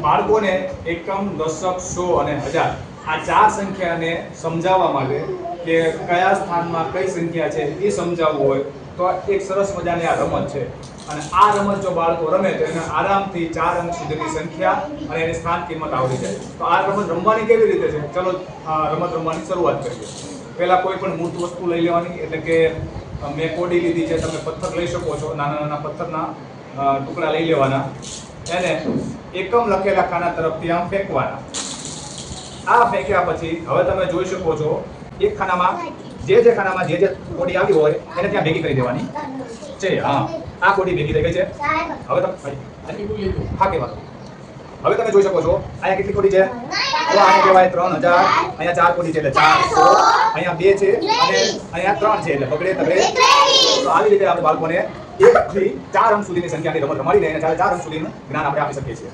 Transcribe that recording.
બાળકોને એકમ, દશક, સો અને હજાર આ ચાર સંખ્યાને સમજાવવા માટે કે કયા સ્થાનમાં કઈ સંખ્યા છે એ સમજાવવું હોય તો એક સરસ મજાની આ રમત છે. અને આ રમત જો બાળકો રમે તો એને આરામથી 4 અંક સુધીની સંખ્યા અને એની સ્થાન કિંમત આવડી જાય. તો આ રમત રમવાની કેવી રીતે છે? ચલો રમત રમવાની શરૂઆત કરીએ. પહેલા કોઈ પણ મૂર્ત વસ્તુ લઈ લેવાની, એટલે કે મેં કોડી લીધી છે, તમે પથ્થર લઈ શકો છો, નાના નાના પથ્થરના ટુકડા લઈ લેવાના, એને એકમ લખેલા ખાના તરફથી આમ ફેંકવાના. આ ફેંક્યા પછી હવે તમે જોઈ શકો છો એક ખાનામાં જે ખાનામાં જે કોડી આવી હોય એને ત્યાં ભેગી કરી દેવાની છે. હા, આ કોડી ભેગી થઈ ગઈ છે. હવે તમે હા કેવા હવે તમે જોઈ શકો છો અહીંયા કેટલી કોડી છે? તો આને કહેવાય 3000. અહીંયા 4 કોડી છે એટલે 400. અહીંયા 2 છે અને અહીંયા 3 છે એટલે બગડે તગડે. તો આવી રીતે આપણે બાળકોને 1 થી 4 અંક સુધીની સંખ્યાની રમત રમાડીને એને 4 અંક સુધીનું જ્ઞાન આપણે આપી શકીએ છીએ.